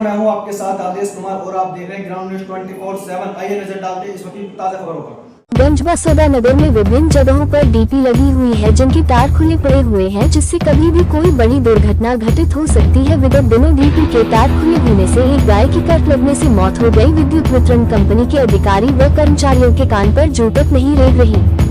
मैं हूं आपके साथ आदेश कुमार और आप देख रहे हैं ग्राउंड न्यूज 24/7। आइए नजर डालते हैं इस वक्त की ताजा खबरों पर। गंजबसोदा नगर में विभिन्न जगहों पर डीपी लगी हुई है जिनके तार खुले पड़े हुए हैं, जिससे कभी भी कोई बड़ी दुर्घटना घटित हो सकती है। विगत दिनों डीपी के तार खुले होने से एक गाय की कट लगने से मौत हो गई। विद्युत वितरण कंपनी के अधिकारी व कर्मचारियों के कान पर जू तक नहीं रेंग रही।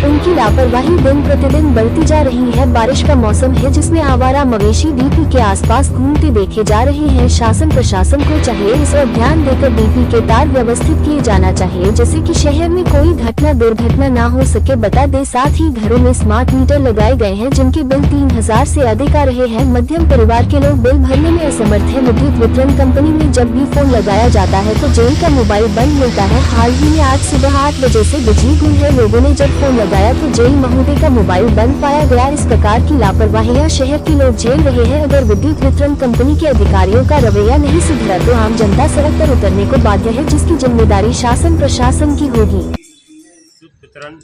उनकी लापरवाही दिन प्रतिदिन बढ़ती जा रही है। बारिश का मौसम है जिसमें आवारा मवेशी डीपी के आसपास घूमते देखे जा रहे हैं। शासन प्रशासन को चाहिए इस पर ध्यान देकर डीपी के तार व्यवस्थित किए जाना चाहिए, जिससे कि शहर में कोई घटना दुर्घटना न हो सके। बता दें, साथ ही घरों में स्मार्ट मीटर लगाए गए हैं जिनके बिल 3000 से अधिक आ रहे हैं। मध्यम परिवार के लोग बिल भरने में असमर्थ है। विद्युत वितरण कंपनी में जब भी फोन लगाया जाता है तो जेल का मोबाइल बंद मिलता है। हाल ही में आज सुबह 8 बजे से बिजली गुल है। लोगों ने जब फोन लगाया तो जेल महोदय का मोबाइल बंद पाया गया। इस प्रकार की लापरवाहियां शहर के लोग झेल रहे हैं। अगर विद्युत वितरण कंपनी के अधिकारियों का रवैया नहीं सुधरा तो आम जनता सड़क पर उतरने को बाध्य है, जिसकी जिम्मेदारी शासन प्रशासन की होगी। विद्युत वितरण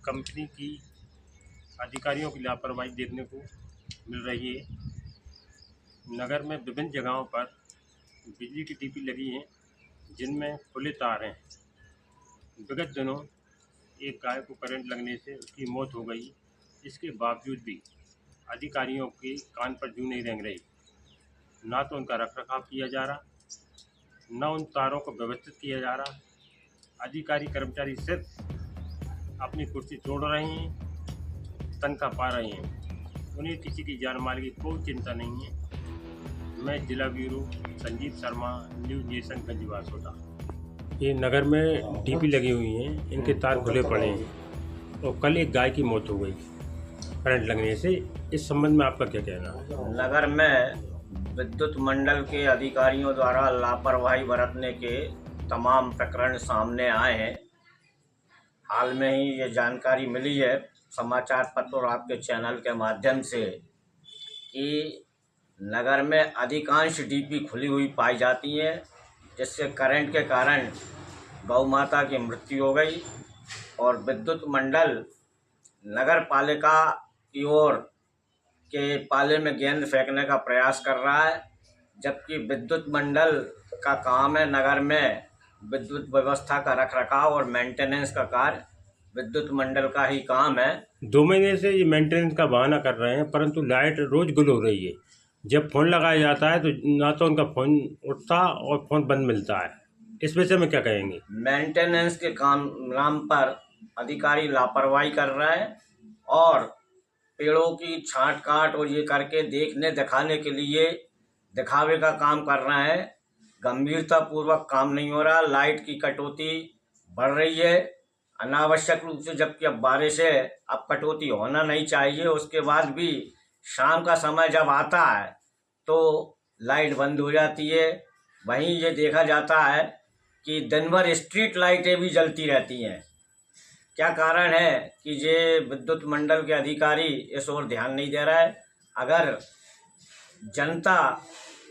कंपनी की अधिकारियों की लापरवाही देखने को मिल रही है। नगर में विभिन्न जगहों पर बिजली की डीपी लगी हैं जिनमें खुले तार हैं। विगत दिनों एक गाय को करंट लगने से उसकी मौत हो गई। इसके बावजूद भी अधिकारियों के कान पर जू नहीं रेंग रही। ना तो उनका रखरखाव किया जा रहा, न उन तारों को व्यवस्थित किया जा रहा। अधिकारी कर्मचारी सिर्फ अपनी कुर्सी तोड़ रहे हैं, तनख्वाह पा रहे हैं। उन्हें किसी की जान माल की कोई चिंता नहीं है। मैं जिला bureau Sanjeev Sharma, news nation Ganjbasoda. ये नगर में डीपी लगी हुई हैं, इनके तार खुले पड़े हैं और कल एक गाय की मौत हो गई करंट लगने से। इस संबंध में आपका क्या कहना है? नगर में विद्युत मंडल के अधिकारियों द्वारा लापरवाही बरतने के तमाम प्रकरण सामने आए हैं। हाल में ही ये जानकारी मिली है समाचार पत्र और आपके चैनल के माध्यम से कि नगर में अधिकांश डीपी खुली हुई पाई जाती हैं, जिससे करंट के कारण गौ माता की मृत्यु हो गई। और विद्युत मंडल नगर पालिका की ओर के पाले में गेंद फेंकने का प्रयास कर रहा है, जबकि विद्युत मंडल का काम है नगर में विद्युत व्यवस्था का रखरखाव और मेंटेनेंस का कार्य विद्युत मंडल का ही काम है। 2 महीने से ये मेंटेनेंस का बहाना कर रहे हैं, परंतु लाइट रोज गुल हो रही है। जब फ़ोन लगाया जाता है तो ना तो उनका फ़ोन उठता और फ़ोन बंद मिलता है। इस विषय में क्या कहेंगे? मेंटेनेंस के काम नाम पर अधिकारी लापरवाही कर रहा है और पेड़ों की छांट काट और ये करके देखने दिखाने के लिए दिखावे का काम कर रहे हैं। गंभीरता पूर्वक काम नहीं हो रहा। लाइट की कटौती बढ़ रही है अनावश्यक रूप से, जबकि अब बारिश है, अब कटौती होना नहीं चाहिए। उसके बाद भी शाम का समय जब आता है तो लाइट बंद हो जाती है। वहीं ये देखा जाता है कि दिन भर स्ट्रीट लाइटें भी जलती रहती हैं। क्या कारण है कि ये विद्युत मंडल के अधिकारी इस ओर ध्यान नहीं दे रहा है? अगर जनता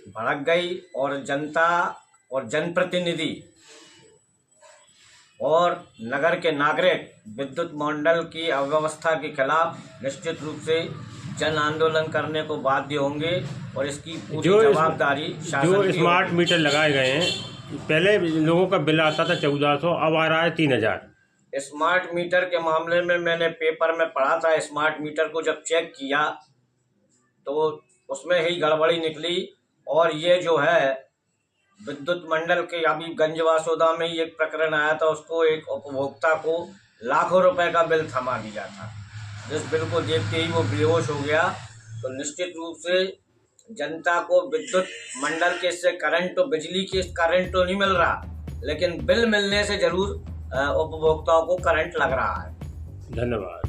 भड़क गई और जनता और जनप्रतिनिधि और नगर के नागरिक विद्युत मंडल की अव्यवस्था के खिलाफ निश्चित रूप से जन आंदोलन करने को बाध्य होंगे और इसकी पूरी जवाबदारी शासन की होगी। जो स्मार्ट मीटर लगाए गए हैं, पहले लोगों का बिल आता था 1400, अब आ रहा है 3000। स्मार्ट मीटर के मामले में मैंने पेपर में पढ़ा था। स्मार्ट मीटर को जब चेक किया तो उसमें ही गड़बड़ी निकली और ये जो है विद्युत मंडल के अभी गंजबसोदा में ही एक प्रकरण आया था, उसको एक उपभोक्ता को लाखों रुपए का बिल थमा दिया था। जिस बिल को देखते ही वो बेहोश हो गया। तो निश्चित रूप से जनता को विद्युत मंडल के से करंट तो बिजली के करंट तो नहीं मिल रहा, लेकिन बिल मिलने से जरूर उपभोक्ताओं को करंट लग रहा है। धन्यवाद।